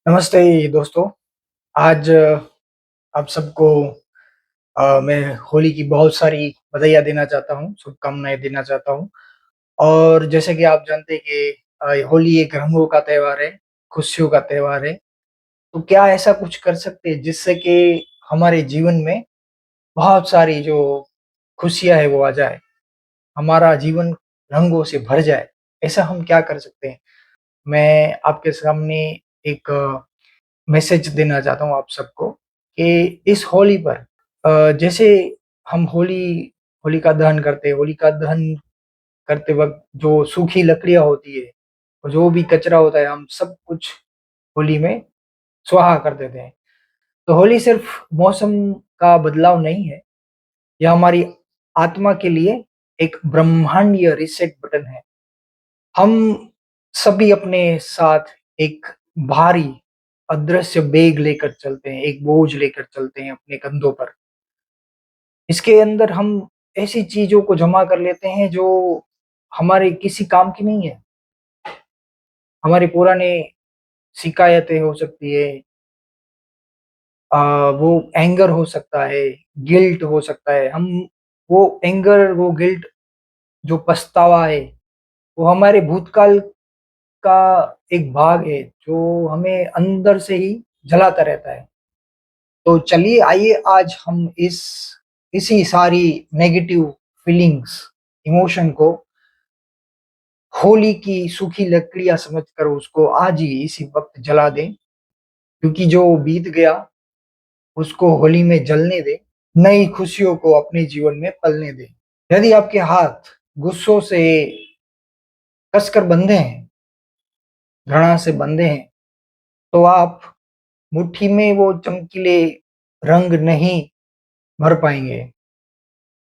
नमस्ते दोस्तों। आज आप सबको मैं होली की बहुत सारी बधाइयाँ देना चाहता हूँ, शुभकामनाएँ देना चाहता हूँ। और जैसे कि आप जानते हैं कि होली एक रंगों का त्योहार है, खुशियों का त्योहार है। तो क्या ऐसा कुछ कर सकते हैं जिससे कि हमारे जीवन में बहुत सारी जो खुशियाँ हैं वो आ जाए, हमारा जीवन रंगों से भर जाए? ऐसा हम क्या कर सकते हैं? मैं आपके सामने एक मैसेज देना चाहता हूँ आप सबको कि इस होली पर जैसे हम होलिका दहन करते हैं, होलिका दहन करते वक़्त जो सूखी लकड़ियाँ होती है, और जो भी कचरा होता है, हम सब कुछ होली में स्वाहा कर देते हैं। तो होली सिर्फ़ मौसम का बदलाव नहीं है, यह हमारी आत्मा के लिए एक ब्रह्मांडीय रीसेट बटन है। हम सभी अपने साथ एक भारी अदृश्य बैग लेकर चलते हैं, एक बोझ लेकर चलते हैं अपने कंधों पर। इसके अंदर हम ऐसी चीज़ों को जमा कर लेते हैं जो हमारे किसी काम की नहीं है। हमारी पुरानी शिकायतें हो सकती है, अ, वो एंगर हो सकता है, गिल्ट हो सकता है। हम वो एंगर, वो गिल्ट, जो पछतावा है, वो हमारे भूतकाल का एक भाग है जो हमें अंदर से ही जलाता रहता है। तो चलिए आइए आज हम इसी सारी नेगेटिव फीलिंग्स, इमोशन को होली की सूखी लकड़ियाँ समझकर उसको आज ही इसी वक़्त जला दें, क्योंकि जो बीत गया उसको होली में जलने दें, नई खुशियों को अपने जीवन में पलने दें। यदि आपके हाथ गुस्सों से कसकर बंधे हैं, घृणा से बंधे हैं, तो आप मुट्ठी में वो चमकीले रंग नहीं भर पाएँगे।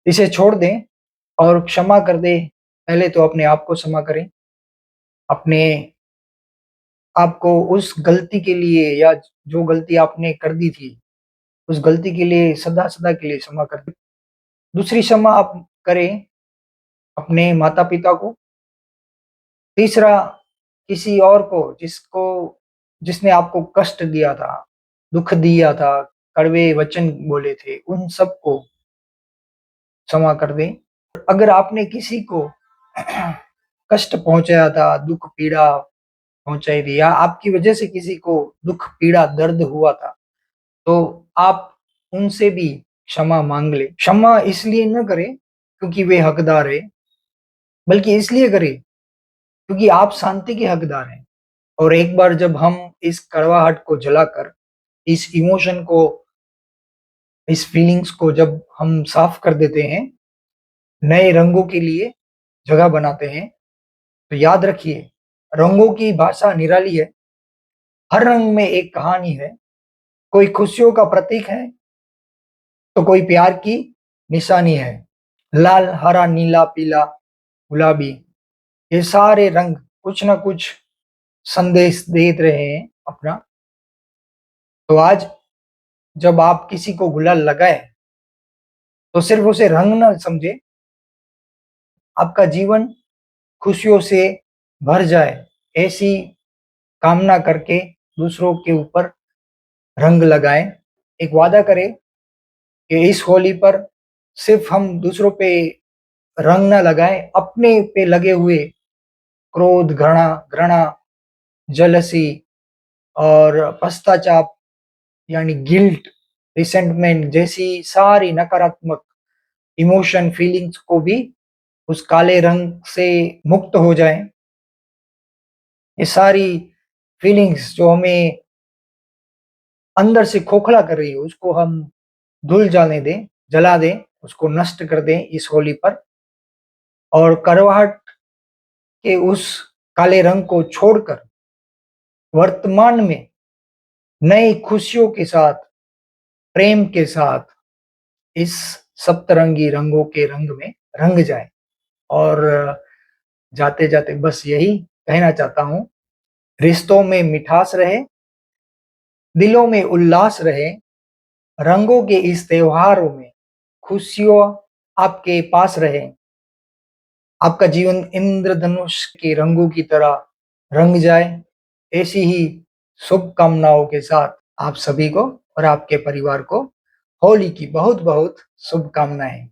इसे छोड़ दें और क्षमा कर दें। पहले तो अपने आप को क्षमा करें। अपने आपको उस गलती के लिए, या जो गलती आपने कर दी थी, उस गलती के लिए सदा-सदा के लिए क्षमा कर दें। दूसरी क्षमा आप करें अपने माता-पिता को। तीसरा, किसी और को जिसने आपको कष्ट दिया था, दुःख दिया था, कड़वे वचन बोले थे, उन सबको क्षमा कर दें। अगर आपने किसी को कष्ट पहुँचाया था, दुःख पीड़ा पहुँचाई थी, या आपकी वजह से किसी को दुःख, पीड़ा, दर्द हुआ था, तो आप उनसे भी क्षमा माँग लें। क्षमा इसलिए ना करें क्योंकि वे हकदार हैं, बल्कि इसलिए करें क्योंकि आप शांति के हकदार हैं। और एक बार जब हम इस कड़वाहट को जलाकर, इस इमोशन को, इस फीलिंग्स को जब हम साफ कर देते हैं, नए रंगों के लिए जगह बनाते हैं, तो याद रखिए, रंगों की भाषा निराली है। हर रंग में एक कहानी है। कोई खुशियों का प्रतीक है, तो कोई प्यार की निशानी है। लाल, हरा, नीला, पीला, गुलाबी, ये सारे रंग कुछ ना कुछ संदेश दे रहे हैं अपना। तो आज जब आप किसी को गुलाल लगाएँ, तो सिर्फ़ उसे रंग ना समझें, आपका जीवन खुशियों से भर जाए, ऐसी कामना करके दूसरों के ऊपर रंग लगाएँ। एक वादा करें कि इस होली पर सिर्फ़ हम दूसरों पे रंग ना लगाएँ, अपने पे लगे हुए क्रोध, घृणा, जेलसी और पश्चाताप, यानी गिल्ट, रिसेंटमेंट जैसी सारी नकारात्मक इमोशन, फीलिंग्स को भी उस काले रंग से मुक्त हो जाएँ। ये सारी फीलिंग्स जो हमें अंदर से खोखला कर रही है, उसको हम धुल जाने दें, जला दें, उसको नष्ट कर दें इस होली पर। और करवाहट के उस काले रंग को छोड़कर वर्तमान में नई खुशियों के साथ, प्रेम के साथ इस सप्तरंगी रंगों के रंग में रंग जाएँ। और जाते-जाते बस यही कहना चाहता हूँ, रिश्तों में मिठास रहे, दिलों में उल्लास रहे, रंगों के इस त्योहारों में खुशियों आपके पास रहें। आपका जीवन इंद्रधनुष के रंगों की तरह रंग जाए, ऐसी ही शुभकामनाओं के साथ आप सभी को और आपके परिवार को होली की बहुत-बहुत शुभकामनाएँ।